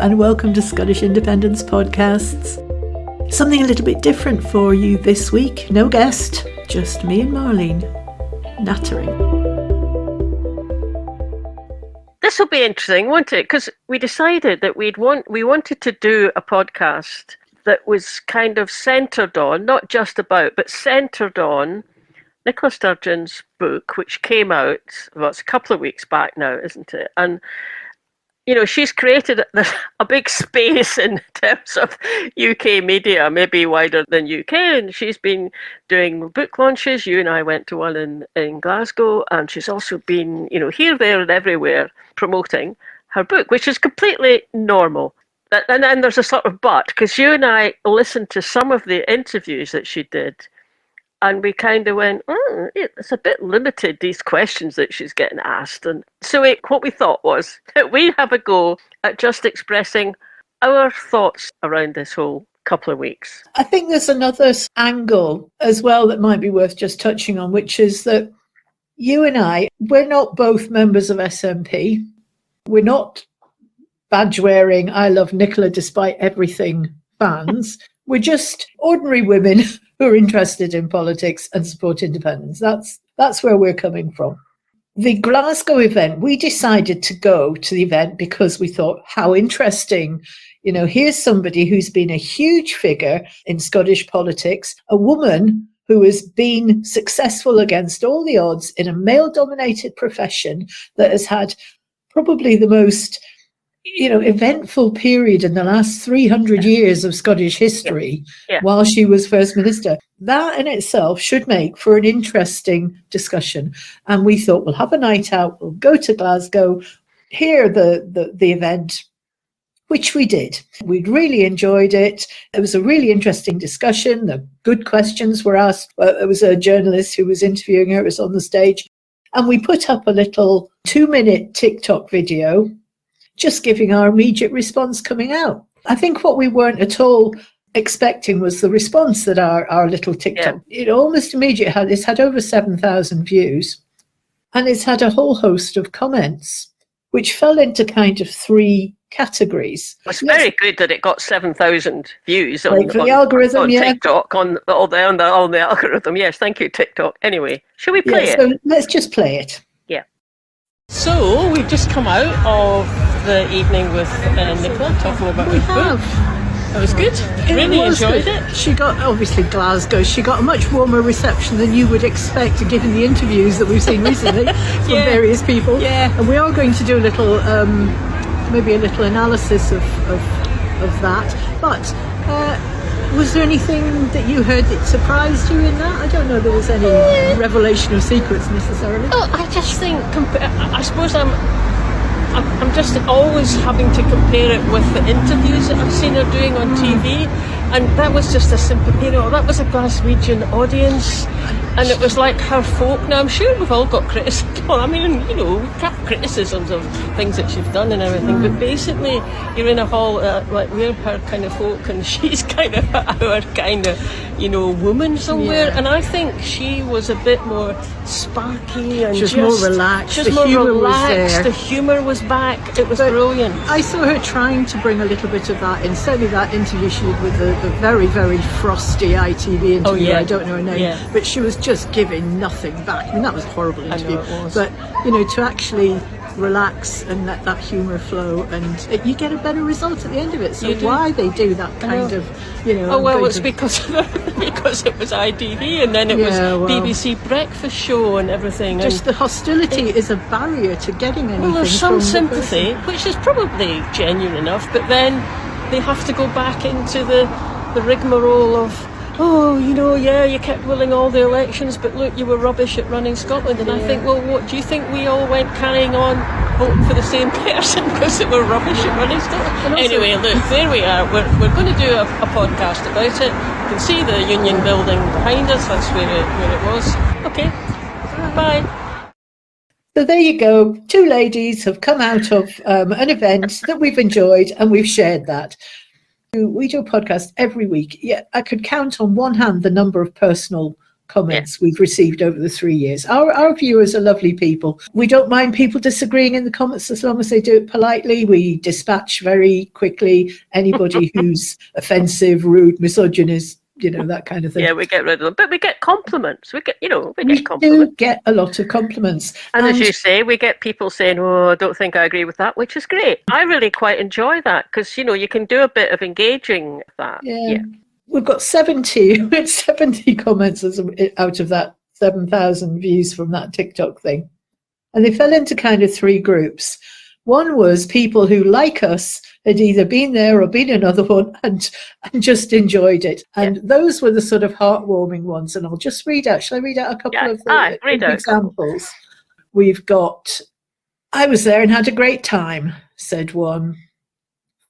and welcome to Scottish Independence Podcasts. Something a little bit different for you this week. No guest, just me and Marlene, nattering. This will be interesting, won't it? Because we decided that we wanted to do a podcast that was kind of centred on, not just about, but centred on Nicola Sturgeon's book, which came out, well, it's a couple of weeks back now, isn't it? And you know, she's created a big space in terms of UK media, maybe wider than UK, and she's been doing book launches. You and I went to one in Glasgow, and she's also been, you know, here, there, and everywhere promoting her book, which is completely normal. And then there's a sort of but, because you and I listened to some of the interviews that she did, and we kind of went, it's a bit limited, these questions that she's getting asked. And so what we thought was that we'd have a go at just expressing our thoughts around this whole couple of weeks. I think there's another angle as well that might be worth just touching on, which is that you and I, we're not both members of SNP. We're not badge-wearing, I love Nicola despite everything fans. We're just ordinary women who are interested in politics and support independence. That's where we're coming from. The Glasgow event, we decided to go to the event because we thought, how interesting. You know, here's somebody who's been a huge figure in Scottish politics, a woman who has been successful against all the odds in a male-dominated profession that has had probably the most, you know, eventful period in the last 300 years of Scottish history while she was First Minister. That in itself should make for an interesting discussion. And we thought, we'll have a night out, we'll go to Glasgow, hear the event, which we did. We'd really enjoyed it. It was a really interesting discussion. The good questions were asked. There was a journalist who was interviewing her, it was on the stage. And we put up a little 2-minute TikTok video just giving our immediate response coming out. I think what we weren't at all expecting was the response that our little TikTok, it almost immediately it's had over 7,000 views, and it's had a whole host of comments, which fell into kind of 3 categories. It's very good that it got 7,000 views on the algorithm, on TikTok, on the algorithm. Yes, thank you, TikTok. Anyway, shall we play it? So let's just play it. Yeah. So we've just come out of the evening with Nicola talking about her book. It was good. Really enjoyed it. She got, obviously Glasgow, she got a much warmer reception than you would expect given the interviews that we've seen recently from various people. Yeah. And we are going to do a little, maybe a little analysis of that. But was there anything that you heard that surprised you in that? I don't know there was any revelation of secrets necessarily. Well, I just think, I suppose I'm just always having to compare it with the interviews that I've seen her doing on TV, and that was just a simple, you know, that was a Glaswegian audience, and it was like her folk. Now I'm sure we've all got criticism. Well, I mean, you know, we've got criticisms of things that she's done and everything, but basically you're in a hall, like we're her kind of folk and she's kind of our kind of, you know, woman somewhere, and I think she was a bit more sparky and she was more relaxed. She was more relaxed. The humour was back. It was brilliant. I saw her trying to bring a little bit of that in. Certainly that interview she did with the very, very frosty ITV interview. I don't know her name, but she was just giving nothing back. I mean, that was a horrible interview. I know it was. But, you know, to actually relax and let that humour flow, and you get a better result at the end of it. So why they do that kind of, you know... Oh, well, it's because it was ITV, and then it was BBC Breakfast Show and everything. Just the hostility is a barrier to getting anything. Well, there's some sympathy, which is probably genuine enough, but then they have to go back into the rigmarole of, oh, you know, you kept winning all the elections, but look, you were rubbish at running Scotland. And I think, well, what do you think we all went carrying on voting for the same person because they were rubbish at running Scotland? Anyway, look, there we are. We're going to do a podcast about it. You can see the Union building behind us. That's where it was. Okay, bye. So there you go. 2 ladies have come out of an event that we've enjoyed, and we've shared that. We do a podcast every week. Yeah, I could count on one hand the number of personal comments we've received over the 3 years. Our viewers are lovely people. We don't mind people disagreeing in the comments as long as they do it politely. We dispatch very quickly anybody who's offensive, rude, misogynist, that kind of thing. Yeah, we get rid of them. But we get compliments. We get compliments. Do get a lot of compliments. And as you say, we get people saying, oh, I don't think I agree with that, which is great. I really quite enjoy that because, you can do a bit of engaging with that. Yeah. We've got 70 comments out of that 7,000 views from that TikTok thing. And they fell into kind of 3 groups. One was people who, like us, had either been there or been another one and just enjoyed it. And those were the sort of heartwarming ones. And I'll just read out. Shall I read out a couple of examples? We've got, I was there and had a great time, said one.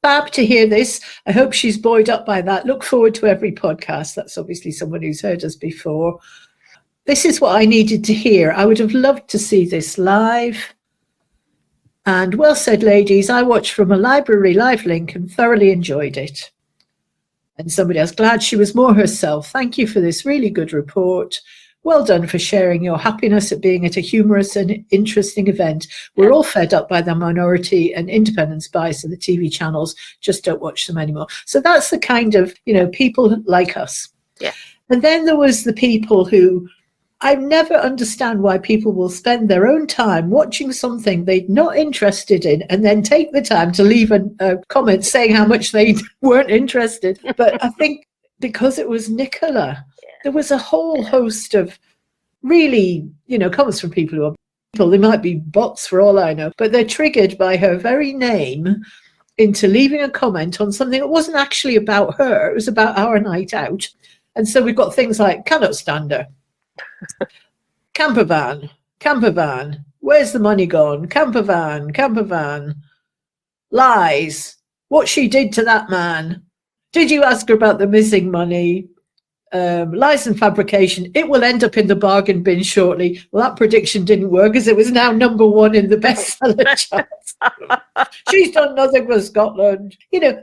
Fab to hear this. I hope she's buoyed up by that. Look forward to every podcast. That's obviously someone who's heard us before. This is what I needed to hear. I would have loved to see this live. And well said, ladies. I watched from a library live link and thoroughly enjoyed it. And somebody else, glad she was more herself. Thank you for this really good report. Well done for sharing your happiness at being at a humorous and interesting event. We're all fed up by the minority and independence bias of the TV channels. Just don't watch them anymore. So that's the kind of, people like us. Yeah. And then there was the people who, I never understand why people will spend their own time watching something they're not interested in and then take the time to leave a comment saying how much they weren't interested. But I think because it was Nicola, there was a whole host of really, comments from people who are people. They might be bots for all I know, but they're triggered by her very name into leaving a comment on something that wasn't actually about her. It was about our night out. And so we've got things like, cannot stand her. Camper van, where's the money gone? Camper van, lies, what she did to that man. Did you ask her about the missing money? Lies and fabrication, it will end up in the bargain bin shortly. Well, that prediction didn't work as it was now number 1 in the bestseller charts. She's done nothing for Scotland.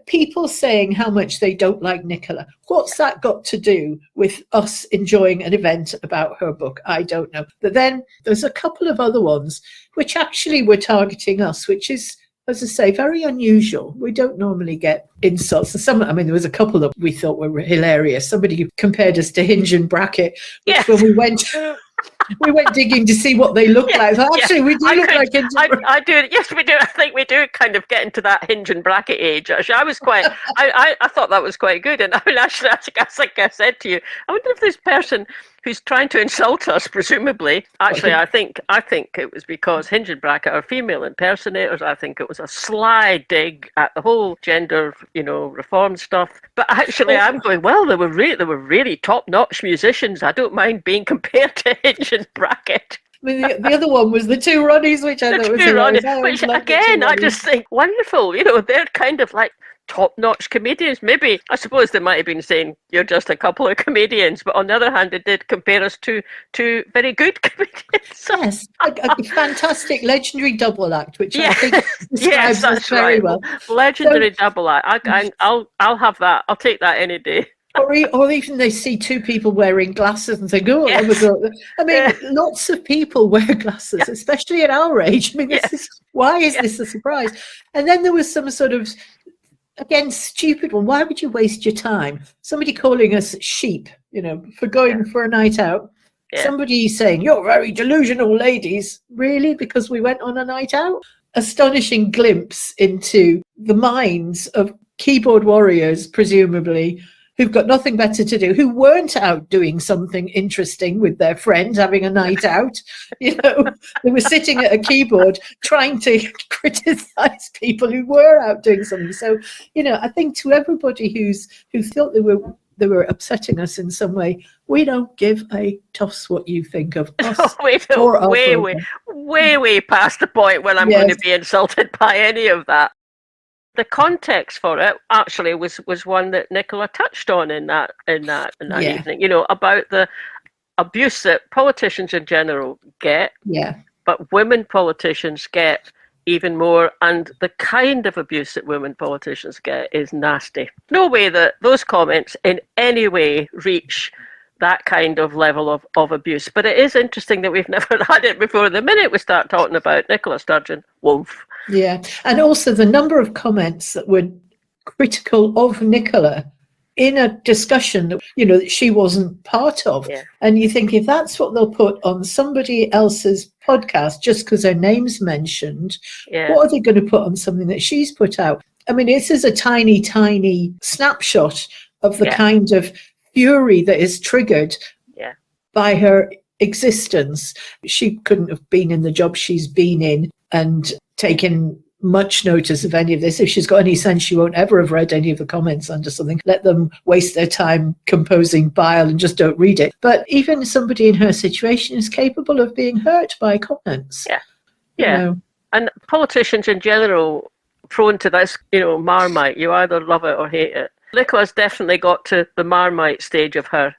People saying how much they don't like Nicola. What's that got to do with us enjoying an event about her book? I don't know. But then there's a couple of other ones which actually were targeting us, which is, as I say, very unusual. We don't normally get insults. And there was a couple that we thought were hilarious. Somebody compared us to Hinge and Bracket, which when we went digging to see what they look like. Actually, we do look like Hinge and Bracket. I do. Yes, we do. I think we do kind of get into that Hinge and Bracket age. Actually, I was quite. I thought that was quite good. And I mean, actually, like I said to you, I wonder if this person who's trying to insult us, presumably, actually, I think it was because Hinge and Bracket are female impersonators. I think it was a sly dig at the whole gender, reform stuff. But actually, I'm going, well, they were really top-notch musicians. I don't mind being compared to Hinge and Bracket. I mean, the other one was the 2 Ronnies, which I thought was hilarious. Which again, I just think wonderful. They're kind of like top-notch comedians. Maybe, I suppose they might have been saying you're just a couple of comedians, but on the other hand, they did compare us to very good comedians. Yes, a fantastic legendary double act, which I think describes us very well. Legendary double act. I'll have that. I'll take that any day. Or even they see 2 people wearing glasses and think, oh, I mean, lots of people wear glasses, especially at our age. I mean, why is this a surprise? And then there was some sort of, again, stupid one. Why would you waste your time? Somebody calling us sheep, for going for a night out. Yeah. Somebody saying, you're very delusional, ladies. Really? Because we went on a night out? Astonishing glimpse into the minds of keyboard warriors, presumably, who've got nothing better to do, who weren't out doing something interesting with their friends, having a night out. They were sitting at a keyboard trying to criticize people who were out doing something. So, I think to everybody who thought they were upsetting us in some way, we don't give a toss what you think of us. way past the point when I'm going to be insulted by any of that. The context for it actually was one that Nicola touched on in that evening, about the abuse that politicians in general get, but women politicians get even more, and the kind of abuse that women politicians get is nasty. No way that those comments in any way reach that kind of level of abuse. But it is interesting that we've never had it before. The minute we start talking about Nicola Sturgeon, wolf. Yeah. And also the number of comments that were critical of Nicola in a discussion that, that she wasn't part of. Yeah. And you think, if that's what they'll put on somebody else's podcast just because her name's mentioned, what are they going to put on something that she's put out? I mean, this is a tiny, tiny snapshot of the kind of fury that is triggered by her existence. She couldn't have been in the job she's been in and taken much notice of any of this. If she's got any sense, she won't ever have read any of the comments under something. Let them waste their time composing bile and just don't read it. But even somebody in her situation is capable of being hurt by comments. Yeah. And politicians in general prone to this, Marmite. You either love it or hate it. Nicola's definitely got to the Marmite stage of her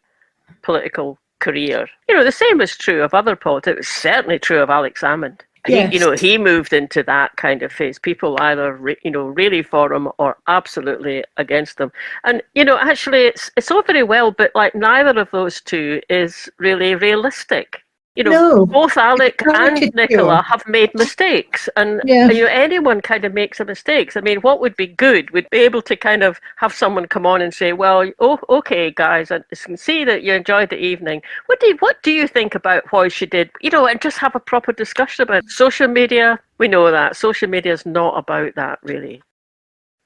political career. The same is true of other politics. It's certainly true of Alex Salmond. Yes. He moved into that kind of phase. People either, really for him or absolutely against them. And, actually, it's all very well, but like neither of those two is really realistic. No, both Alec and Nicola have made mistakes, and anyone kind of makes a mistake. I mean, what would be good would be able to kind of have someone come on and say, well, okay, guys, I can see that you enjoyed the evening. What do you think about what she did? And just have a proper discussion about it. Social media. We know that social media is not about that, really.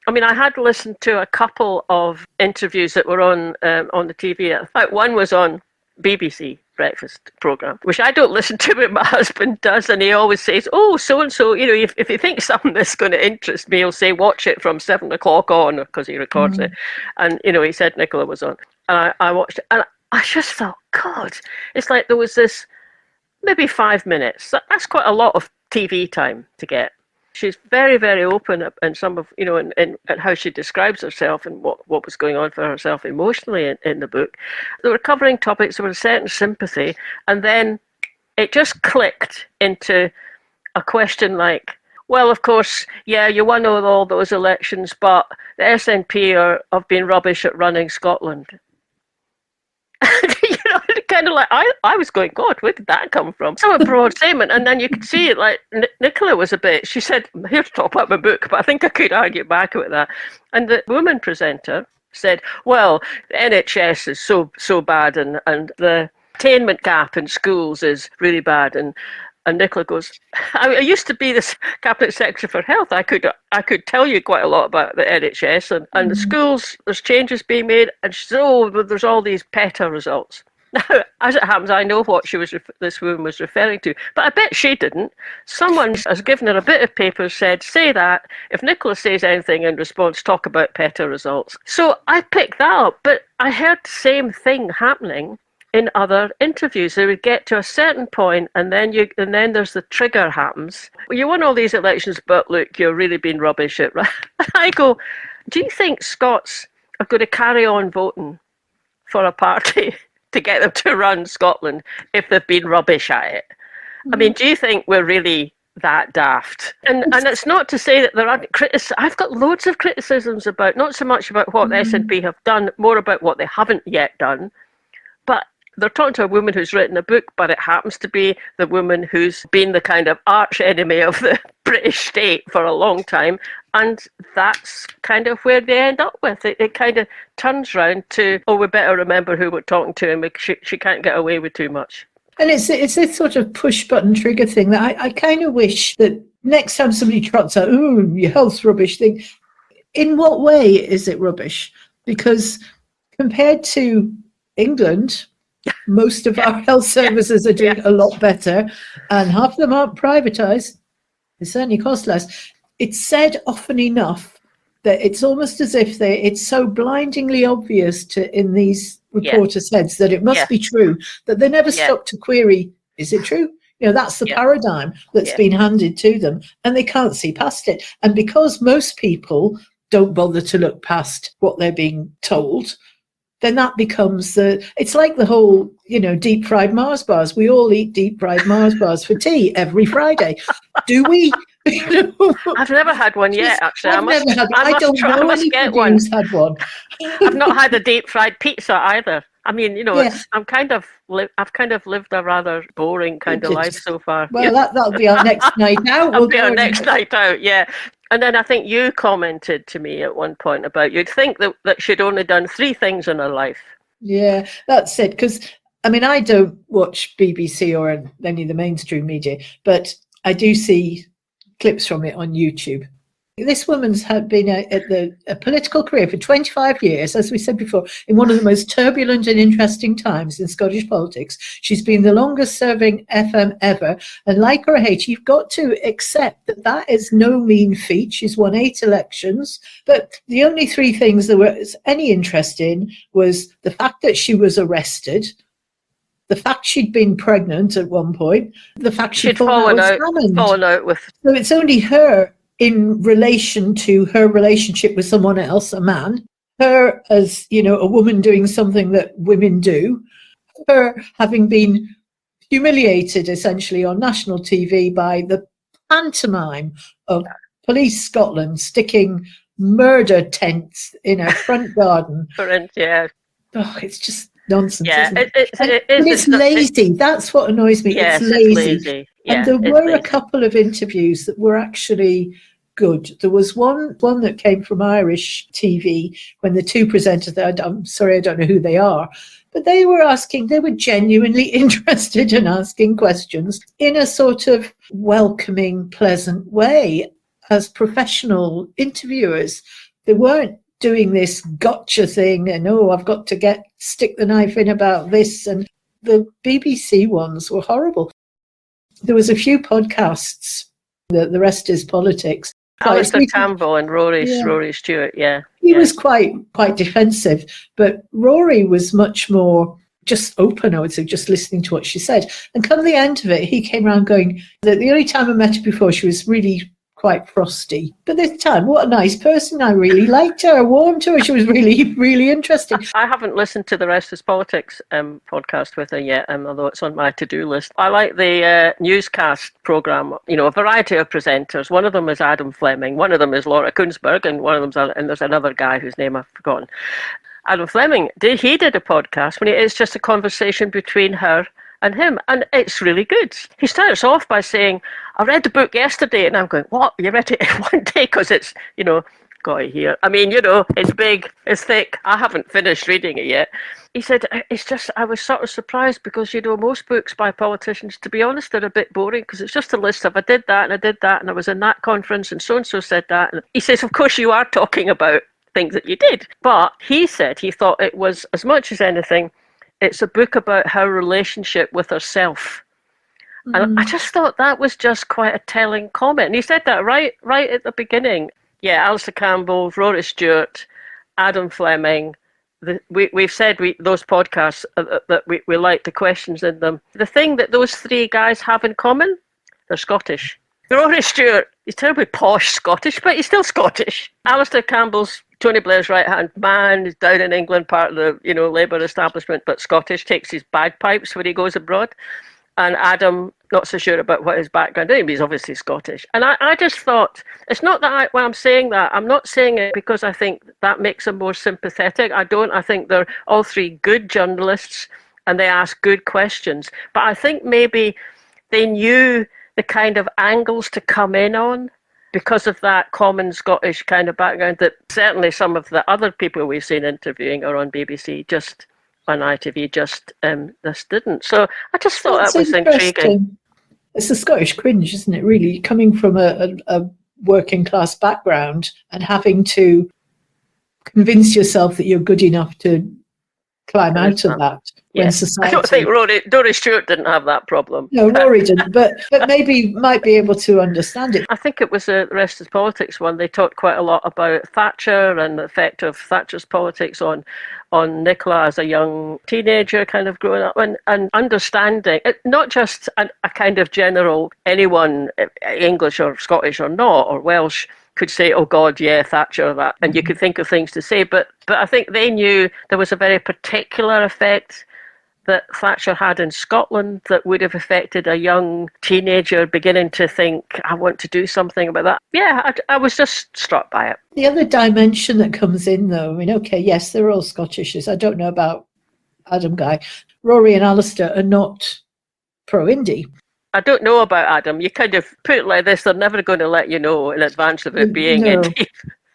I mean, I had listened to a couple of interviews that were on the TV. In fact, one was on BBC breakfast program, which I don't listen to, but my husband does, and he always says, oh, so and so, if he thinks something that's going to interest me, he'll say watch it from 7 o'clock on, because he records it. And he said Nicola was on, and I watched it, and I just thought, God, it's like there was this maybe 5 minutes. That's quite a lot of TV time to get. She's very, very open in some of, in how she describes herself and what was going on for herself emotionally in the book. They were covering topics with a certain sympathy, and then it just clicked into a question like, well, of course, you won all those elections, but the SNP have been rubbish at running Scotland. Kind of like, I was going, God, where did that come from? So a broad statement, and then you could see it, like, Nicola was a bit, she said, I'm here to talk about my book, but I think I could argue back with that. And the woman presenter said, well, the NHS is so bad, and the attainment gap in schools is really bad, and Nicola goes, I used to be the Cabinet Secretary for Health. I could tell you quite a lot about the NHS and the schools. There's changes being made, and she said, there's all these PETA results. Now, as it happens, I know what this woman was referring to, but I bet she didn't. Someone has given her a bit of paper, said, say that. If Nicola says anything in response, talk about PETA results. So I picked that up, but I heard the same thing happening in other interviews. They would get to a certain point, and then there's the trigger happens. Well, you won all these elections, but look, you're really been rubbish at. And I go, do you think Scots are going to carry on voting for a party to get them to run Scotland if they've been rubbish at it? I mean, do you think we're really that daft? And it's not to say that there aren't I've got loads of criticisms about, not so much about what the SNP have done, more about what they haven't yet done. But they're talking to a woman who's written a book, but it happens to be the woman who's been the kind of arch enemy of the British state for a long time. And that's kind of where they end up with it. It kind of turns round to, we better remember who we're talking to, and she can't get away with too much. And it's this sort of push button trigger thing that I kind of wish that next time somebody trots out, your health's rubbish thing, in what way is it rubbish? Because compared to England, most of our health services are doing a lot better, and half of them aren't privatised. They certainly cost less. It's said often enough that it's almost as if it's so blindingly obvious in these reporters' heads that it must be true, that they never stop to query, is it true? That's the paradigm that's been handed to them, and they can't see past it. And because most people don't bother to look past what they're being told, then that becomes it's like the whole, deep fried Mars bars. We all eat deep fried Mars bars for tea every Friday. Do we? I've never had one yet, actually. I don't know anybody who's had one. I've not had a deep fried pizza either. I mean, Yeah. I've kind of lived a rather boring kind of life so far. Well, that'll be our next night out. That'll be our next night out, yeah. And then I think you commented to me at one point about you'd think that she'd only done 3 things in her life. Yeah, that's it. Because, I mean, I don't watch BBC or any of the mainstream media, but I do see clips from it on YouTube. This woman's had been a political career for 25 years, as we said before, in one of the most turbulent and interesting times in Scottish politics. She's been the longest serving FM ever. And like her or hate, you've got to accept that is no mean feat. She's won 8 elections. But the only 3 things there was any interest in was the fact that she was arrested, the fact she'd been pregnant at one point, the fact she'd fallen out with. So it's only her in relation to her relationship with someone else, a man, her as, a woman doing something that women do, her having been humiliated essentially on national TV by the pantomime of Police Scotland sticking murder tents in her front garden. Yeah. Oh, it's just nonsense. Yeah, isn't it? It's lazy. That's what annoys me. Yes, it's lazy. It's lazy. Yeah, and there were a couple of interviews that were actually good. There was one that came from Irish TV when the 2 presenters, I'm sorry, I don't know who they are, but they were genuinely interested in asking questions in a sort of welcoming, pleasant way as professional interviewers. They weren't doing this gotcha thing and, I've got to stick the knife in about this. And the BBC ones were horrible. There was a few podcasts, the rest is politics. Alistair Campbell and Rory Stewart, yeah. He was quite defensive, but Rory was much more just open, I would say, just listening to what she said. And come the end of it, he came around going that the only time I met her before, she was really quite frosty. But this time, what a nice person. I really liked her. I warmed to her. She was really, really interesting. I haven't listened to the Rest is Politics podcast with her yet, although it's on my to-do list. I like the newscast programme, a variety of presenters. One of them is Adam Fleming. One of them is Laura Kuenssberg, and there's another guy whose name I've forgotten. Adam Fleming, he did a podcast it's just a conversation between her and him, and it's really good. He starts off by saying, I read the book yesterday, and I'm going, what? You read it in one day? Because it's, got it here. I mean, it's big, it's thick. I haven't finished reading it yet. He said, I was sort of surprised because, most books by politicians, to be honest, they're a bit boring because it's just a list of I did that and I was in that conference and so-and-so said that. And he says, of course you are talking about things that you did. But he said he thought it was, as much as anything, it's a book about her relationship with herself. And I just thought that was just quite a telling comment. And he said that right at the beginning. Yeah, Alistair Campbell, Rory Stewart, Adam Fleming. We've said those podcasts that we like the questions in them. The thing that those 3 guys have in common, they're Scottish. Rory Stewart, he's terribly posh Scottish, but he's still Scottish. Alistair Campbell's Tony Blair's right-hand man, is down in England, part of the Labour establishment, but Scottish, takes his bagpipes when he goes abroad. And Adam, not so sure about what his background is, but he's obviously Scottish. And I just thought, it's not that when I'm saying that, I'm not saying it because I think that makes them more sympathetic. I don't. I think they're all 3 good journalists and they ask good questions. But I think maybe they knew the kind of angles to come in on because of that common Scottish kind of background that certainly some of the other people we've seen interviewing or on BBC just on ITV just didn't. So I just thought that was intriguing. It's a Scottish cringe, isn't it, really? Coming from a working class background and having to convince yourself that you're good enough to climb out of that. When society... I don't think Rory Stewart didn't have that problem. No, Rory didn't, but maybe might be able to understand it. I think it was the Rest is Politics one. They talked quite a lot about Thatcher and the effect of Thatcher's politics on Nicola as a young teenager kind of growing up and understanding, not just a kind of general, anyone, English or Scottish or not, or Welsh, could say, oh God, yeah, Thatcher, that, and you could think of things to say, but I think they knew there was a very particular effect that Thatcher had in Scotland that would have affected a young teenager beginning to think, I want to do something about that. Yeah, I was just struck by it. The other dimension that comes in, though, I mean, okay, yes, they're all Scottish. I don't know about Adam guy. Rory and Alistair are not pro-indie. I don't know about Adam. You kind of put it like this, they're never going to let you know in advance of it being indie.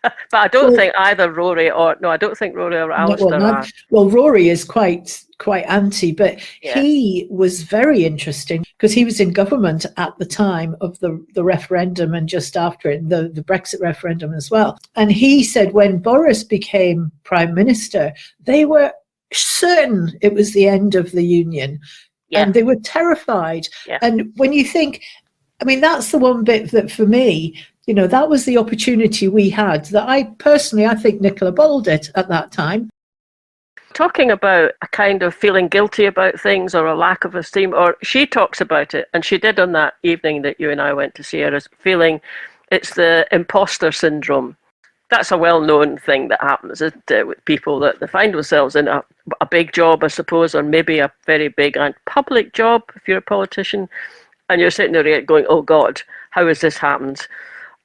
But I don't think either Rory or Alistair are. Well, Rory is quite anti, but he was very interesting because he was in government at the time of the referendum and just after it, the Brexit referendum as well. And he said when Boris became Prime Minister, they were certain it was the end of the union. Yeah. And they were terrified. Yeah. And when you think, I mean, that's the one bit that for me, that was the opportunity we had that I think Nicola bottled it at that time. Talking about a kind of feeling guilty about things or a lack of esteem, or she talks about it, and she did on that evening that you and I went to see her, as feeling it's the imposter syndrome. That's a well-known thing that happens with people that they find themselves in a big job, I suppose, or maybe a very big and public job if you're a politician, and you're sitting there going, oh God, how has this happened?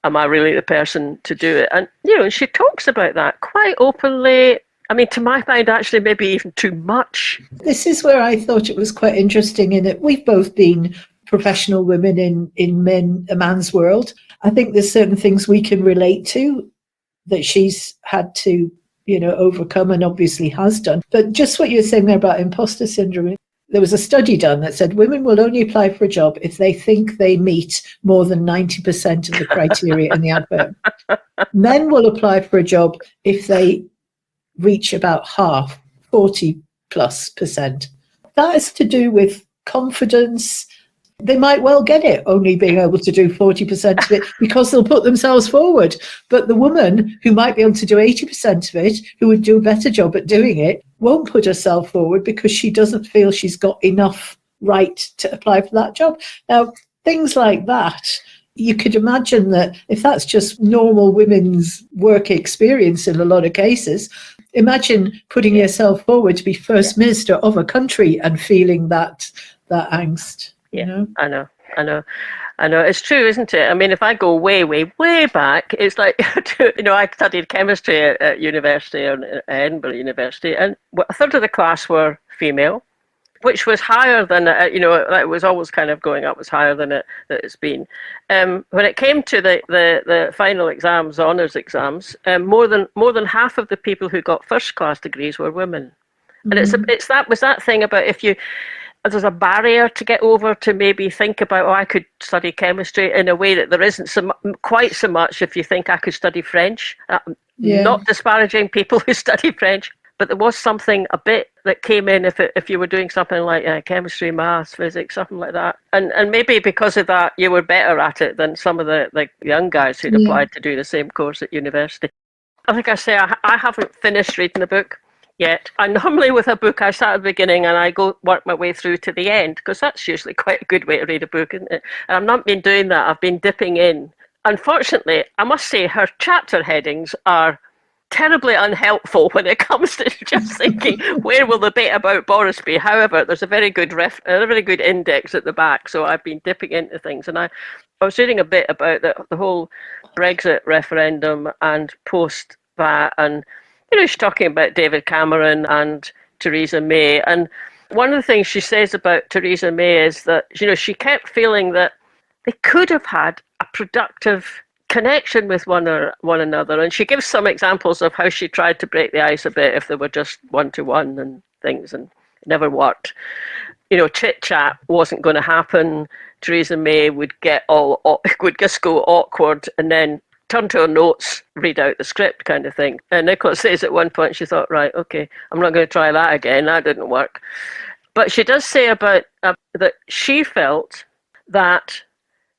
Am I really the person to do it? And, she talks about that quite openly. I mean, to my mind, actually, maybe even too much. This is where I thought it was quite interesting in that we've both been professional women in a man's world. I think there's certain things we can relate to that she's had to, overcome and obviously has done. But just what you were saying there about imposter syndrome, there was a study done that said women will only apply for a job if they think they meet more than 90% of the criteria in the advert. Men will apply for a job if they reach about half, 40+%. That is to do with confidence. They might well get it, only being able to do 40% of it because they'll put themselves forward. But the woman who might be able to do 80% of it, who would do a better job at doing it, won't put herself forward because she doesn't feel she's got enough right to apply for that job. Now, things like that, you could imagine that if that's just normal women's work experience in a lot of cases, imagine putting yourself forward to be First Minister of a country and feeling that angst. Yeah, I know. It's true, isn't it? I mean, if I go way, way, way back, it's like, I studied chemistry at university, at Edinburgh University, and a third of the class were female, which was higher than, it was always kind of going up, was higher than it's been. When it came to the final exams, honours exams, more than half of the people who got first class degrees were women. And it's that thing about there's a barrier to get over to maybe think about, I could study chemistry in a way that there isn't quite so much if you think I could study French. Not disparaging people who study French, but there was something a bit that came in if you were doing something like chemistry, maths, physics, something like that. And maybe because of that, you were better at it than some of the young guys who'd applied to do the same course at university. I think I say I haven't finished reading the book yet. I normally, with a book, I start at the beginning and I go work my way through to the end, because that's usually quite a good way to read a book, isn't it? And I've not been doing that. I've been dipping in. Unfortunately, I must say her chapter headings are terribly unhelpful when it comes to just thinking where will the bit about Boris be. However, there's a very good index at the back, so I've been dipping into things. And I was reading a bit about the whole Brexit referendum and post that, and she's talking about David Cameron and Theresa May. And one of the things she says about Theresa May is that, she kept feeling that they could have had a productive connection with one another. And she gives some examples of how she tried to break the ice a bit if they were just one-to-one and things, and it never worked. Chit-chat wasn't going to happen. Theresa May would just go awkward and then turn to her notes, read out the script kind of thing. And Nicola says at one point she thought, right, okay, I'm not going to try that again. That didn't work. But she does say about that she felt that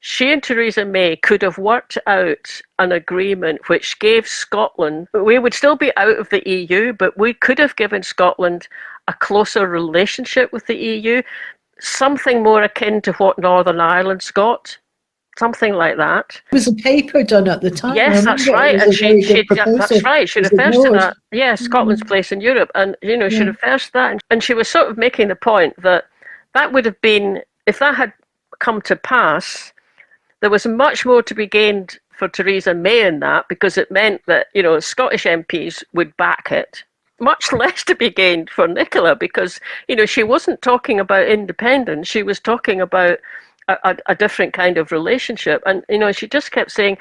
she and Theresa May could have worked out an agreement which gave Scotland, we would still be out of the EU, but we could have given Scotland a closer relationship with the EU, something more akin to what Northern Ireland's got. Something like that. There was a paper done at the time. Yes, that's right. And that's right. She refers to that. Yeah, Scotland's place in Europe. And, she refers to that. And she was sort of making the point that would have been, if that had come to pass, there was much more to be gained for Theresa May in that, because it meant that, Scottish MPs would back it, much less to be gained for Nicola, because, she wasn't talking about independence. She was talking about a different kind of relationship. And, she just kept saying,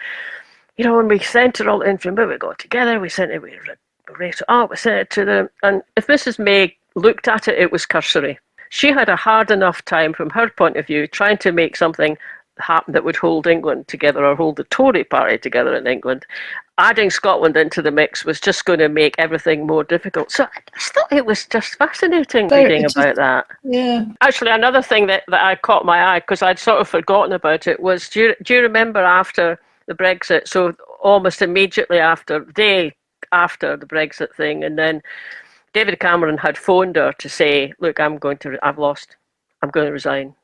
when we sent her all the information, we got together, we sent it, we raised it up, we sent it to them. And if Mrs. May looked at it, it was cursory. She had a hard enough time, from her point of view, trying to make something happen that would hold England together, or hold the Tory party together in England. Adding Scotland into the mix was just going to make everything more difficult. So I just thought it was just fascinating reading about that. Yeah. Actually, another thing that I caught my eye, because I'd sort of forgotten about it, was, do you remember after the Brexit, so almost immediately after, day after the Brexit thing, and then David Cameron had phoned her to say, look, I've lost, I'm going to resign.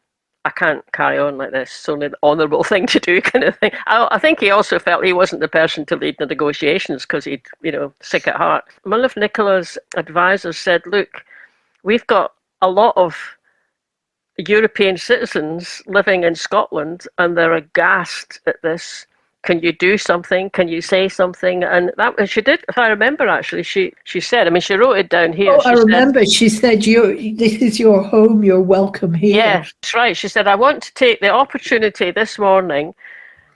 I can't carry on like this. It's only the honourable thing to do, kind of thing. I think he also felt he wasn't the person to lead the negotiations, because he'd, sick at heart. One of Nicola's advisors said, look, we've got a lot of European citizens living in Scotland, and they're aghast at this. Can you do something? Can you say something? And that she did, if I remember, actually, she said, she wrote it down here. I remember she said, this is your home, you're welcome here. Yeah, that's right. She said, I want to take the opportunity this morning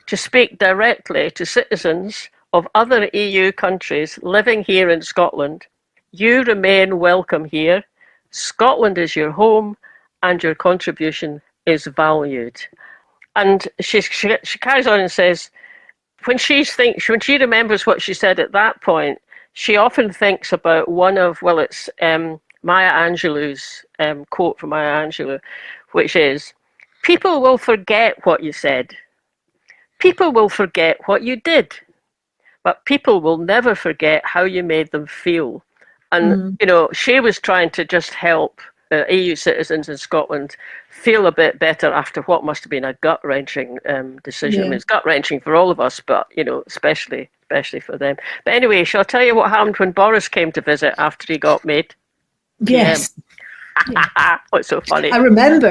to speak directly to citizens of other EU countries living here in Scotland. You remain welcome here. Scotland is your home, and your contribution is valued. And she carries on and says, when she remembers what she said at that point, she often thinks about one of, it's Maya Angelou's quote from Maya Angelou, which is, people will forget what you said. People will forget what you did. But people will never forget how you made them feel. And, she was trying to just help EU citizens in Scotland feel a bit better after what must have been a gut-wrenching decision. Yeah. It's gut-wrenching for all of us, but, especially for them. But anyway, shall I tell you what happened when Boris came to visit after he got made? Yes. What's so funny? I remember,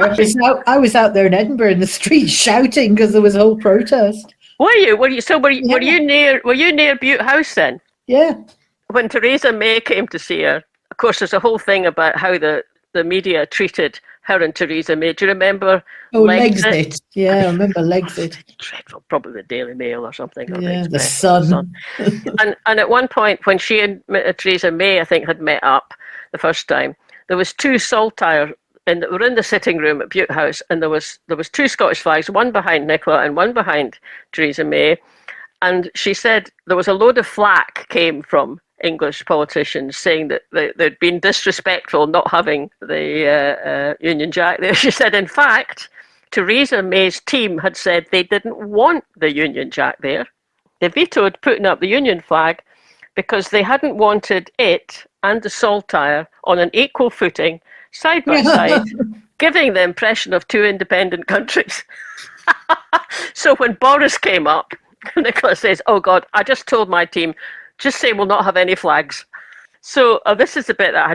I was out there in Edinburgh in the street shouting because there was a whole protest. Were you near Bute House then? Yeah. When Theresa May came to see her, of course, there's a whole thing about how the media treated her and Theresa May. Do you remember? Legsit. Yeah, I remember Legsit. Dreadful, probably the Daily Mail or something. Yeah, the Sun. and at one point, when she and Theresa May, I think, had met up the first time, there was two saltire, and were in the sitting room at Bute House, and there was two Scottish flags, one behind Nicola and one behind Theresa May. And she said there was a load of flack came from English politicians saying that they'd been disrespectful not having the Union Jack there. She said, in fact, Theresa May's team had said they didn't want the Union Jack there. They vetoed putting up the Union flag because they hadn't wanted it and the saltire on an equal footing, side by side, giving the impression of two independent countries. So when Boris came up, Nicola says, oh God, I just told my team, just say we'll not have any flags. So this is the bit that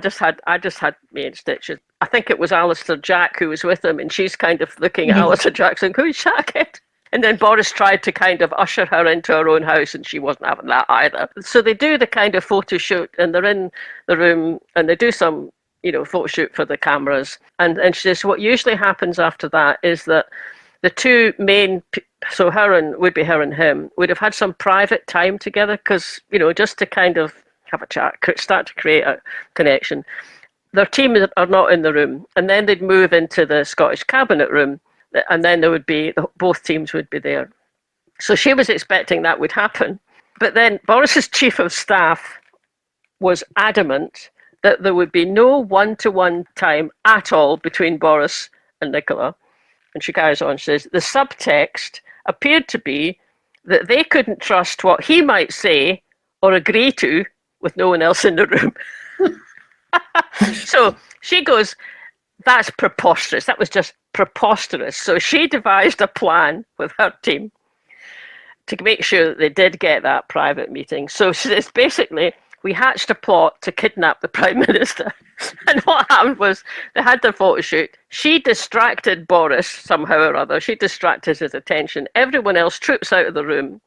I just had me in stitches. I think it was Alistair Jack who was with him, and she's kind of looking at Alistair Jack saying, who's Jack? And then Boris tried to kind of usher her into her own house, and she wasn't having that either. So they do the kind of photo shoot, and they're in the room, and they do some, photo shoot for the cameras. And she says what usually happens after that is that the two main, so her and him, would have had some private time together because, just to kind of have a chat, start to create a connection. Their team are not in the room, and then they'd move into the Scottish Cabinet room, and then there would be, both teams would be there. So she was expecting that would happen. But then Boris's chief of staff was adamant that there would be no one-to-one time at all between Boris and Nicola. And she carries on, she says, the subtext appeared to be that they couldn't trust what he might say or agree to with no one else in the room. So she goes, that's preposterous. That was just preposterous. So she devised a plan with her team to make sure that they did get that private meeting. So it's basically, we hatched a plot to kidnap the Prime Minister. And what happened was they had their photo shoot. She distracted Boris somehow or other. She distracted his attention. Everyone else troops out of the room.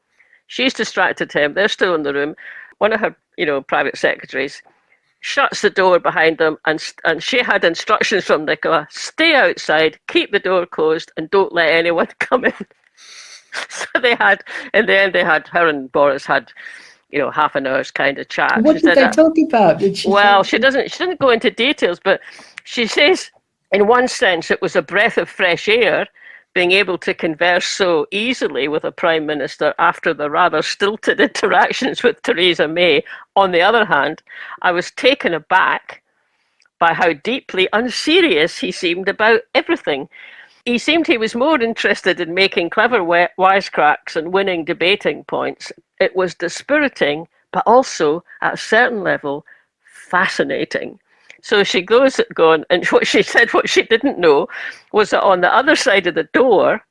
She's distracted him. They're still in the room. One of her, private secretaries shuts the door behind them, and she had instructions from Nicola: stay outside, keep the door closed, and don't let anyone come in. So they had, in the end, her and Boris had, half an hour's kind of chat. What did they talk about? She didn't go into details, but she says, in one sense, it was a breath of fresh air, being able to converse so easily with a Prime Minister after the rather stilted interactions with Theresa May. On the other hand, I was taken aback by how deeply unserious he seemed about everything. He was more interested in making clever wisecracks and winning debating points. It was dispiriting, but also, at a certain level, fascinating. So she goes on, and what she said, what she didn't know, was that on the other side of the door,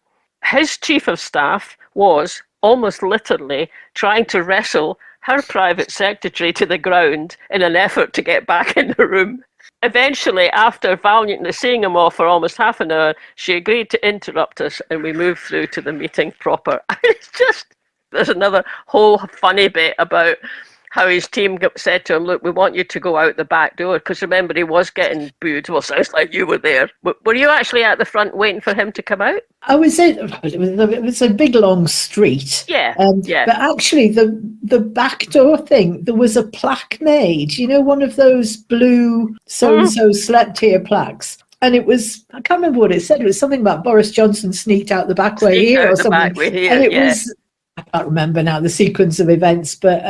his chief of staff was, almost literally, trying to wrestle her private secretary to the ground in an effort to get back in the room. Eventually, after valiantly seeing him off for almost half an hour, she agreed to interrupt us, and we moved through to the meeting proper. It's just, there's another whole funny bit about how his team said to him, look, we want you to go out the back door, because remember, he was getting booed. Well, sounds like you were there. Were you actually at the front waiting for him to come out? I was in. It was a big, long street. Yeah. But actually, the back door thing, there was a plaque made, one of those blue so-and-so slept here plaques. And it was, I can't remember what it said. It was something about Boris Johnson sneaked out the back way here or something. And it was, I can't remember now the sequence of events, but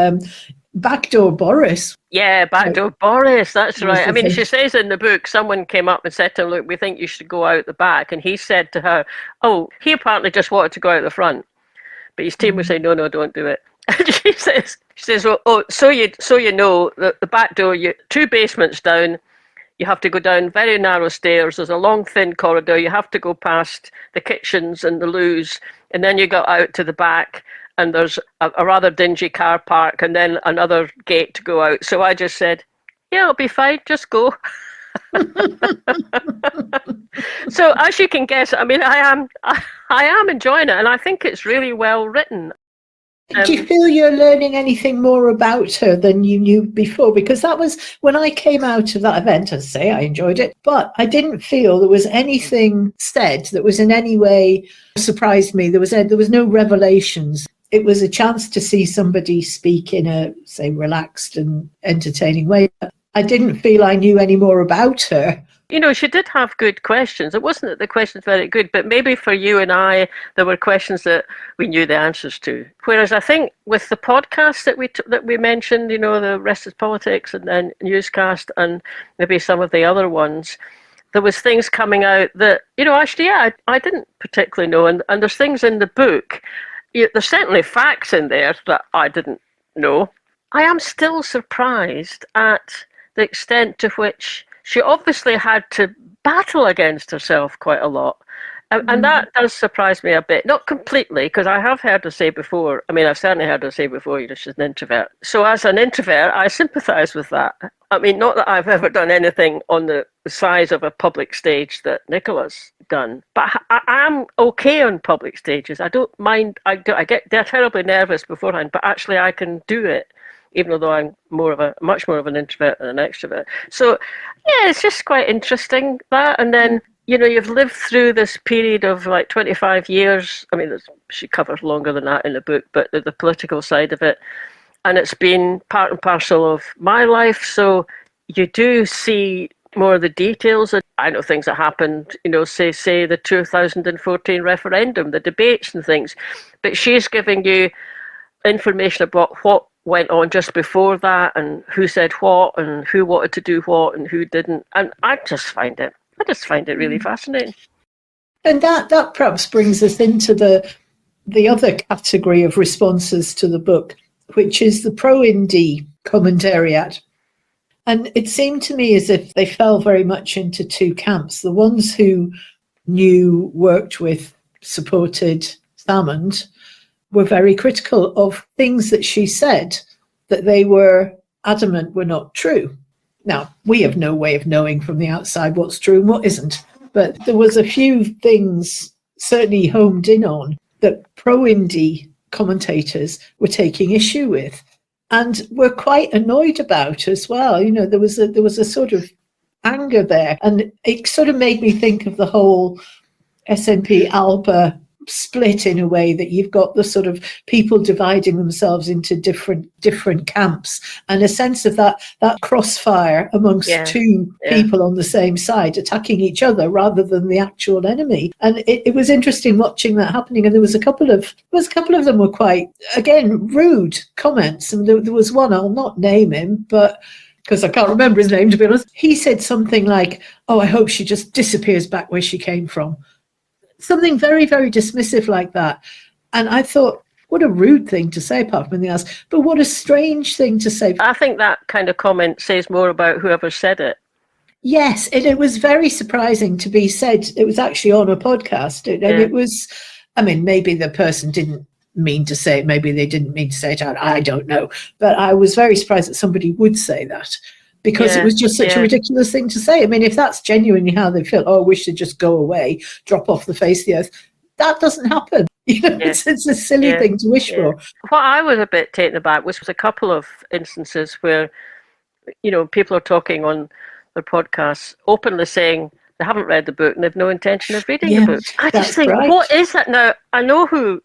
Backdoor Boris. Yeah, Backdoor Boris, that's right. I mean, she says in the book, someone came up and said to him, look, we think you should go out the back. And he said to her, oh, he apparently just wanted to go out the front. But his team was saying, no, don't do it. And she says, well, so you know, the back door, 2 basements down, you have to go down very narrow stairs. There's a long, thin corridor. You have to go past the kitchens and the loos. And then you go out to the back. And there's a rather dingy car park, and then another gate to go out. So I just said, yeah, it'll be fine, just go. So as you can guess, I mean, I am enjoying it, and I think it's really well written. Do you feel you're learning anything more about her than you knew before? Because that was when I came out of that event, as I say, I enjoyed it, but I didn't feel there was anything said that was in any way surprised me. There was no revelations. It was a chance to see somebody speak in a, say, relaxed and entertaining way. I didn't feel I knew any more about her. She did have good questions. It wasn't that the questions were very good, but maybe for you and I, there were questions that we knew the answers to. Whereas I think with the podcast that we mentioned, the Rest is Politics and then Newscast and maybe some of the other ones, there was things coming out that, actually, yeah, I didn't particularly know. And there's things in the book. There's certainly facts in there that I didn't know. I am still surprised at the extent to which she obviously had to battle against herself quite a lot. And that does surprise me a bit. Not completely, because I have heard her say before, I've certainly heard her say before, she's an introvert. So as an introvert, I sympathise with that. Not that I've ever done anything on the size of a public stage that Nicola's done, but I am okay on public stages. I don't mind. They're terribly nervous beforehand, but actually I can do it, even though I'm much more of an introvert than an extrovert. So, yeah, it's just quite interesting that. And then, you've lived through this period of like 25 years. She covers longer than that in the book, but the political side of it. And it's been part and parcel of my life. So you do see more of the details. I know things that happened, say the 2014 referendum, the debates and things. But she's giving you information about what went on just before that and who said what and who wanted to do what and who didn't. And I just find it really fascinating. And that perhaps brings us into the other category of responses to the book, which is the pro-indie commentariat. And it seemed to me as if they fell very much into 2 camps. The ones who knew, worked with, supported Salmond were very critical of things that she said that they were adamant were not true. Now, we have no way of knowing from the outside what's true and what isn't, but there was a few things certainly homed in on that pro-indie commentators were taking issue with. and were quite annoyed about as well. You know, there was a sort of anger there, and it sort of made me think of the whole SNP ALPA split, in a way that you've got the sort of people dividing themselves into different camps, and a sense of that crossfire amongst two people on the same side attacking each other rather than the actual enemy. And it was interesting watching that happening. And there was a couple of them were quite, again, rude comments. And there was one, I'll not name him, but because I can't remember his name, to be honest, he said something like, "Oh, I hope she just disappears back where she came from." Something very, very dismissive like that. And I thought, what a rude thing to say, apart from anything else. But what a strange thing to say. I think that kind of comment says more about whoever said it. Yes, it was very surprising to be said. It was actually on a podcast. And it was, I mean, maybe the person didn't mean to say it. Maybe they didn't mean to say it out. I don't know. But I was very surprised that somebody would say that, because it was just such a ridiculous thing to say. I mean, if that's genuinely how they feel, "Oh, I wish they'd just go away, drop off the face of the earth," that doesn't happen. You know, it's a silly thing to wish for. What I was a bit taken aback was a couple of instances where, you know, people are talking on their podcasts openly saying they haven't read the book and they've no intention of reading the book. I just think, what is that now? I know who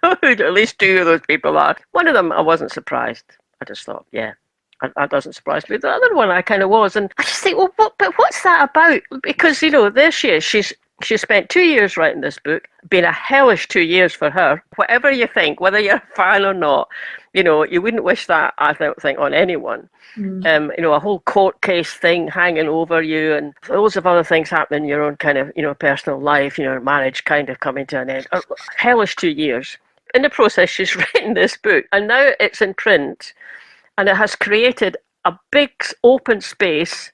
at least two of those people are. One of them, I wasn't surprised. I just thought, that doesn't surprise me. The other one, I kind of was. And I just think, well, but what's that about? Because, you know, there she is. She spent 2 years writing this book, been a hellish 2 years for her. Whatever you think, whether you're a fan or not, you know, you wouldn't wish that, I don't think, on anyone. You know, a whole court case thing hanging over you, and loads of other things happening in your own kind of, you know, personal life, you know, marriage kind of coming to an end. A hellish 2 years. In the process, she's written this book, and now it's in print. And it has created a big open space,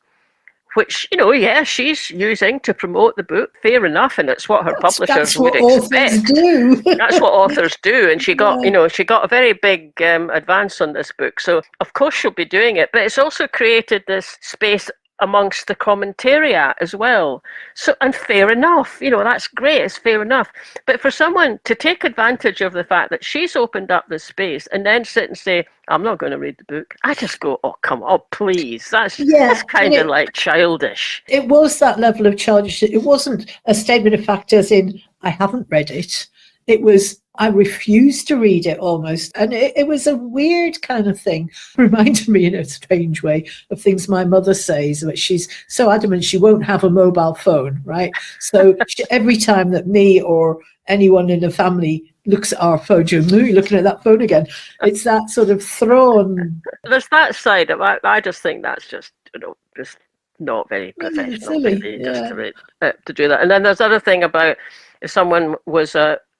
which, you know, she's using to promote the book. Fair enough, and it's what her publishers would expect. Do. That's what authors do. And she got, she got a very big advance on this book. So of course she'll be doing it. But it's also created this space amongst the commentariat as well. So, and fair enough, you know, that's great, it's fair enough. But for someone to take advantage of the fact that she's opened up this space and then sit and say, "I'm not going to read the book," I just go, "Oh, come on, please." That's kind of like childish. It was that level of childish. It wasn't a statement of fact as in, "I haven't read it." It was, "I refuse to read it," almost. And it was a weird kind of thing. Reminded me in a strange way of things my mother says, but she's so adamant she won't have a mobile phone, right? So every time that me or anyone in the family looks at our phone, you're looking at that phone again. It's that sort of thrown. There's that side of it. I just think that's just, you know, just not very professional. Really, just to do that. And then there's the other thing about if someone was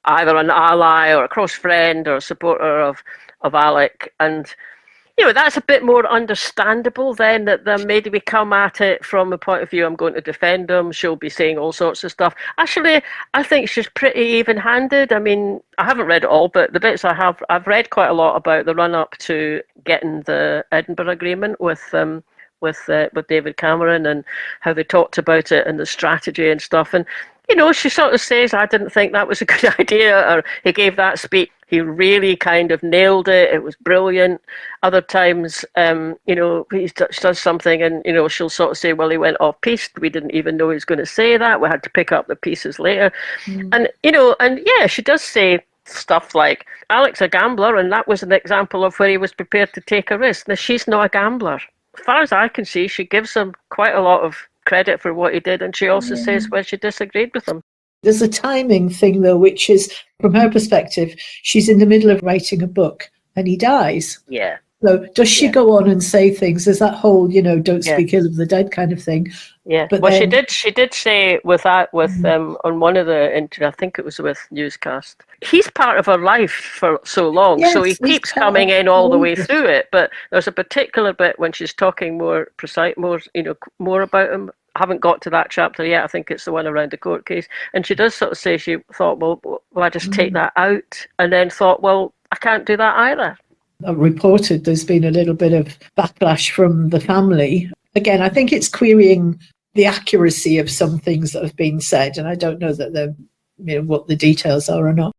either an ally or a close friend or a supporter of Alec, and you know, that's a bit more understandable then, that maybe we come at it from the point of view, I'm going to defend him, she'll be saying all sorts of stuff. Actually, I think she's pretty even-handed. I mean, I haven't read it all, but the bits I've read quite a lot about the run-up to getting the Edinburgh Agreement with David Cameron, and how they talked about it and the strategy and stuff. And you know, she sort of says, "I didn't think that was a good idea," or "He gave that speech, he really kind of nailed it, it was brilliant." Other times, you know, he does something and, you know, she'll sort of say, "Well, he went off piste, we didn't even know he was going to say that, we had to pick up the pieces later." And, you know, and yeah, she does say stuff like, "Alec's a gambler, and that was an example of where he was prepared to take a risk." Now, she's not a gambler. As far as I can see, she gives him quite a lot of credit for what he did, and she also says where she disagreed with him. There's a timing thing, though, which is, from her perspective, she's in the middle of writing a book and he dies. Yeah. So does she go on and say things? There's that whole, you know, don't speak ill of the dead kind of thing. Yeah. But well, she did say on one of the I think it was with Newscast, he's part of her life for so long, so he keeps coming in all the way through it. But there's a particular bit when she's talking more about him. I haven't got to that chapter yet. I think it's the one around the court case, and she does sort of say she thought, well, I just take that out, and then thought, well, I can't do that either. I've reported there's been a little bit of backlash from the family. Again, I think it's querying the accuracy of some things that have been said, and I don't know that what the details are or not.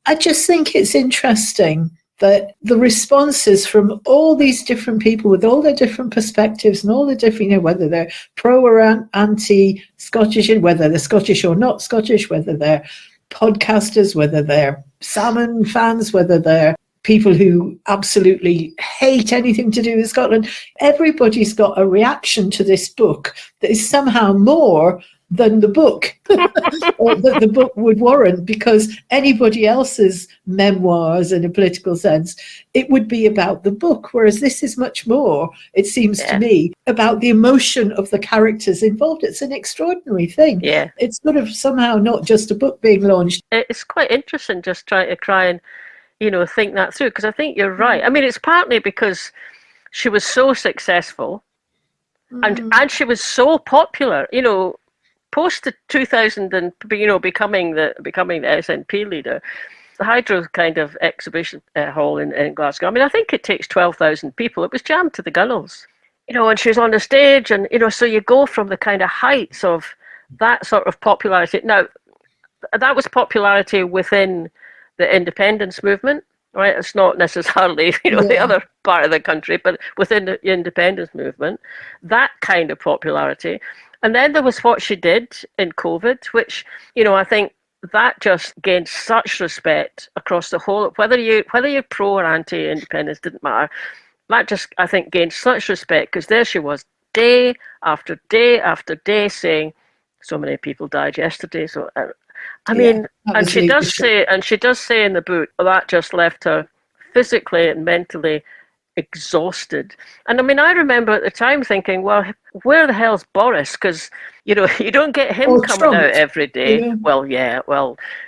I just think it's interesting that the responses from all these different people with all their different perspectives and all the different, whether they're pro or anti-Scottish, whether they're Scottish or not Scottish, whether they're podcasters, whether they're salmon fans, whether they're people who absolutely hate anything to do with Scotland, everybody's got a reaction to this book that is somehow more than the book, or that the book would warrant, because anybody else's memoirs in a political sense, it would be about the book, whereas this is much more, it seems to me, about the emotion of the characters involved. It's an extraordinary thing. It's sort of somehow not just a book being launched. It's quite interesting just trying to think that through, because I think you're right. I mean, it's partly because she was so successful and she was so popular, post the 2000 and becoming the SNP leader, the Hydro kind of exhibition hall in Glasgow. I mean, I think it takes 12,000 people. It was jammed to the gunnels, and she was on the stage, and so you go from the kind of heights of that sort of popularity. Now, that was popularity within the independence movement, right? It's not necessarily the other part of the country, but within the independence movement, that kind of popularity. And then there was what she did in COVID, which, I think that just gained such respect across the whole, whether you're pro or anti-independence, didn't matter. That just, I think, gained such respect, because there she was day after day after day saying, so many people died yesterday. So, I mean, and she does say in the book, that just left her physically and mentally exhausted. And I mean, I remember at the time thinking, well, where the hell's Boris? Because you don't get him coming Trump out every day. Well, yeah,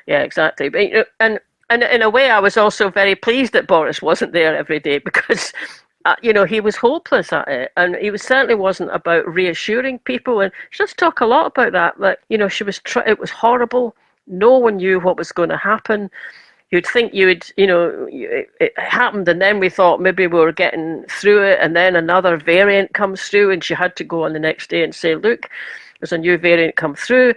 exactly. But and in a way, I was also very pleased that Boris wasn't there every day, because he was hopeless at it, and he certainly wasn't about reassuring people. And she does talk a lot about that. Like, she was it was horrible. No one knew what was going to happen. You'd think it happened, and then we thought maybe we were getting through it, and then another variant comes through, and she had to go on the next day and say, look, there's a new variant come through.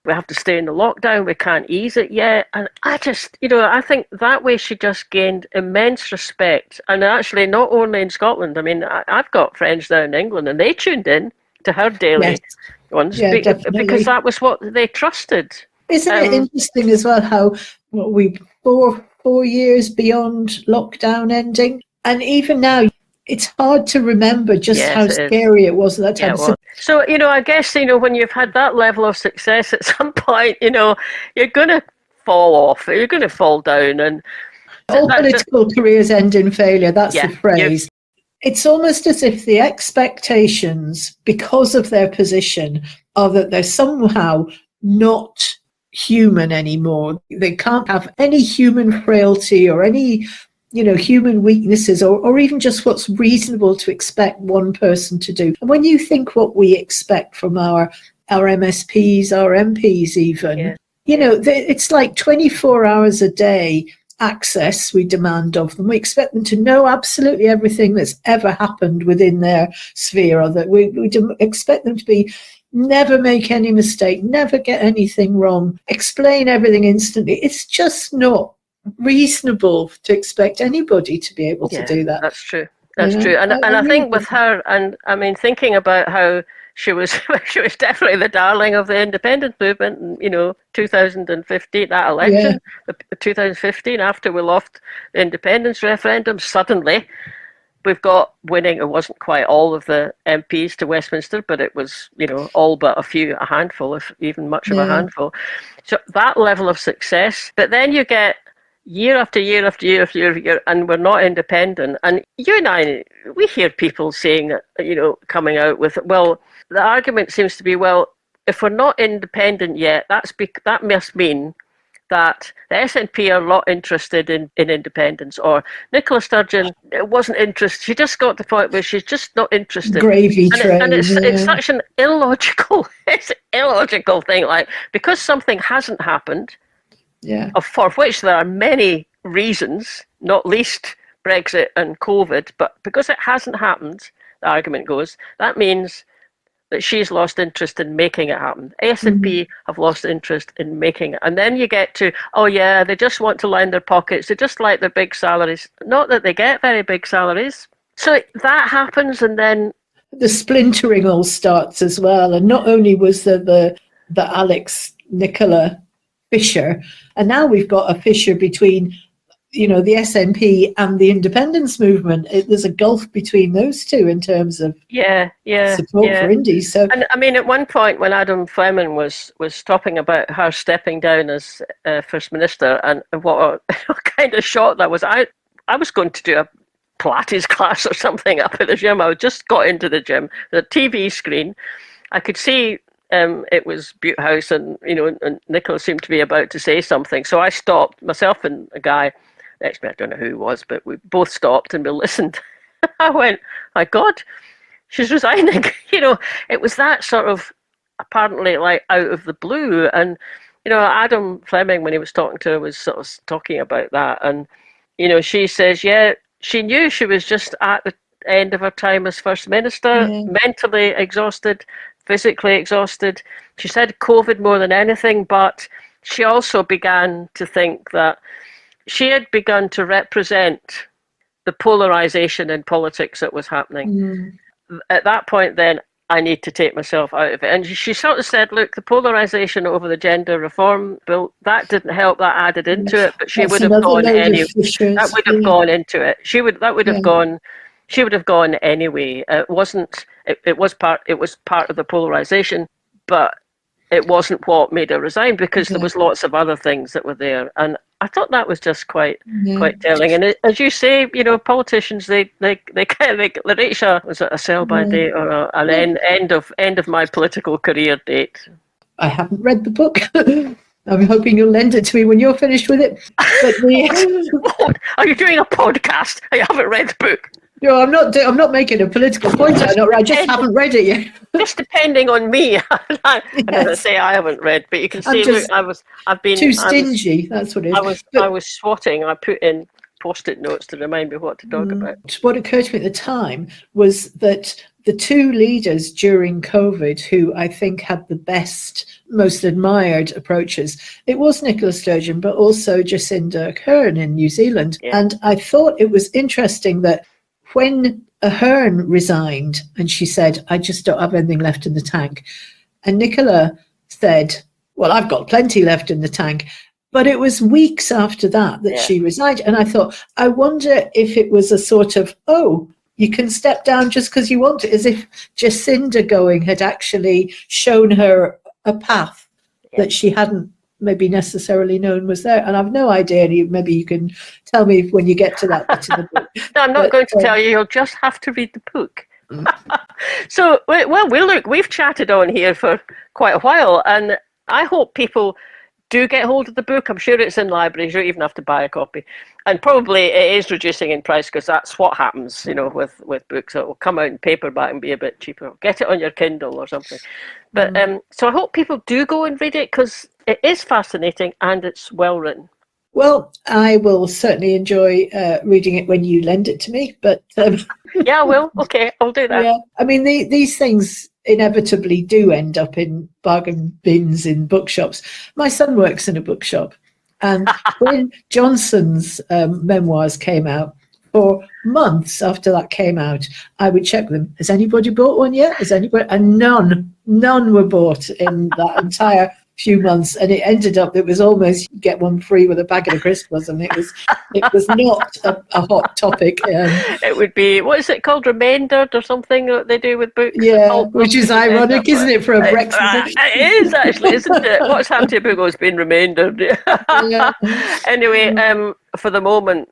We have to stay in the lockdown. We can't ease it yet. And I just, I think that way she just gained immense respect. And actually, not only in Scotland. I mean, I've got friends down in England, and they tuned in to her daily ones because that was what they trusted. Isn't it interesting as well how we 4 years beyond lockdown ending, and even now it's hard to remember just how scary it was at that time. So I guess when you've had that level of success, at some point you're going to fall off, you're going to fall down, and all political careers end in failure. That's the phrase. It's almost as if the expectations, because of their position, are that they're somehow not human anymore. They can't have any human frailty or any human weaknesses, or even just what's reasonable to expect one person to do. And when you think what we expect from our MSPs, our MPs even, it's like 24 hours a day access we demand of them. We expect them to know absolutely everything that's ever happened within their sphere, or that we expect them to never make any mistake, never get anything wrong, explain everything instantly. It's just not reasonable to expect anybody to be able to do that. That's true. That's true. And I think with her, and I mean, thinking about how she was definitely the darling of the independence movement in 2015, that election, 2015, after we lost the independence referendum, suddenly we've got winning. It wasn't quite all of the MPs to Westminster, but it was, all but a handful, if even much of a handful. So that level of success. But then you get year after year after year after year, and we're not independent. And you and I, we hear people saying that, coming out with, well, the argument seems to be, well, if we're not independent yet, that must mean that the SNP are not interested in independence, or Nicola Sturgeon wasn't interested. She just got to the point where she's just not interested. Gravy train. And it's such an illogical thing. Like, because something hasn't happened, for which there are many reasons, not least Brexit and COVID, but because it hasn't happened, the argument goes, that means that she's lost interest in making it happen. S&P have lost interest in making it. And then you get to, oh yeah, they just want to line their pockets. They just like their big salaries. Not that they get very big salaries. So that happens, and then the splintering all starts as well. And not only was there the Alex Nicola fissure, and now we've got a fissure between, the SNP and the independence movement. There's a gulf between those two in terms of support for indies. So, and I mean, at one point when Adam Fleming was talking about her stepping down as First Minister, and what kind of shock that was, I was going to do a Pilates class or something up at the gym. I just got into the gym, the TV screen. I could see it was Butte House, and and Nicola seemed to be about to say something. So I stopped, myself and a guy next to me, I don't know who he was, but we both stopped and we listened. I went, my God, she's resigning. It was that sort of apparently like out of the blue. And, Adam Fleming, when he was talking to her, was sort of talking about that. And, she says, yeah, she knew she was just at the end of her time as First Minister, mentally exhausted, physically exhausted. She said COVID more than anything, but she also began to think that she had begun to represent the polarization in politics that was happening. At that point, then, I need to take myself out of it. And she sort of said, look, the polarization over the gender reform bill, that didn't help, that added into it, but she would have gone anyway. That would have gone into it. She would have gone anyway. It was part of the polarization, but it wasn't what made her resign, because there was lots of other things that were there. And I thought that was just quite telling. And as you say, politicians, they kind of reach a sell-by date or an end of my political career date. I haven't read the book. I'm hoping you'll lend it to me when you're finished with it. But Are you doing a podcast? I haven't read the book. No, I'm not making a political point. I just haven't read it yet. Just depending on me. As I say, I haven't read, but you can see. Look, I've been too stingy. That's what it is. I was swatting. I put in post-it notes to remind me what to talk about. What occurred to me at the time was that the two leaders during COVID who I think had the best, most admired approaches, it was Nicola Sturgeon, but also Jacinda Ardern in New Zealand. Yeah. And I thought it was interesting that when Ahern resigned and she said, I just don't have anything left in the tank. And Nicola said, well, I've got plenty left in the tank. But it was weeks after that she resigned. And I thought, I wonder if it was a sort of, you can step down just because you want to, as if Jacinda going had actually shown her a path that she hadn't maybe necessarily known was there. And I've no idea. Maybe you can tell me when you get to that bit in the book. No, I'm not going to tell you. You'll just have to read the book. So, we've chatted on here for quite a while, and I hope people do get hold of the book. I'm sure it's in libraries. You don't even have to buy a copy. And probably it is reducing in price, because that's what happens, with books. It will come out in paperback and be a bit cheaper. Get it on your Kindle or something. But so I hope people do go and read it, because it is fascinating and it's well written. Well, I will certainly enjoy reading it when you lend it to me. But yeah, I will. Okay, I'll do that. Yeah, I mean, these things inevitably do end up in bargain bins in bookshops. My son works in a bookshop, and when Johnson's memoirs came out, for months after that came out, I would check them. Has anybody bought one yet? Has anybody? And none were bought in that entire few months, and it ended up it was almost get one free with a packet of crisps, and it was not a hot topic. It would be, what is it called, remaindered or something that they do with books? Yeah, which is ironic, isn't it, for a Brexit book? It is actually, isn't it? What's happened to a book has been remaindered. Yeah. Anyway, for the moment,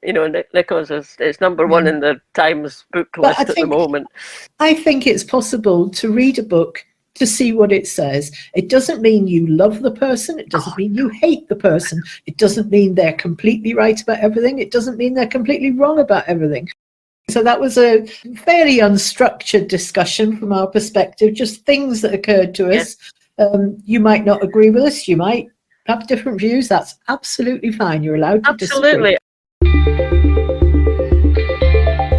Nicola's is number one in the Times book list at the moment. I think it's possible to read a book to see what it says. It doesn't mean you love the person. It doesn't mean you hate the person. It doesn't mean they're completely right about everything. It doesn't mean they're completely wrong about everything. So that was a fairly unstructured discussion from our perspective, just things that occurred to us. You might not agree with us. You might have different views. That's absolutely fine. You're allowed to disagree. Absolutely.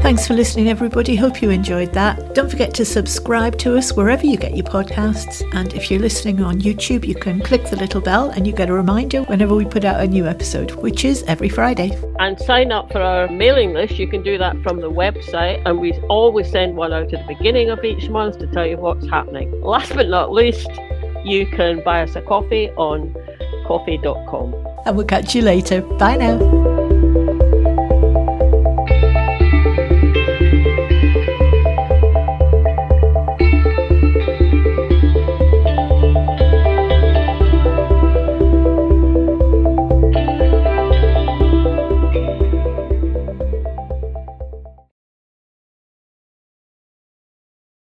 Thanks for listening, everybody. Hope you enjoyed that. Don't forget to subscribe to us wherever you get your podcasts. And if you're listening on YouTube, you can click the little bell and you get a reminder whenever we put out a new episode, which is every Friday. And sign up for our mailing list. You can do that from the website. And we always send one out at the beginning of each month to tell you what's happening. Last but not least, you can buy us a coffee on coffee.com. And we'll catch you later. Bye now.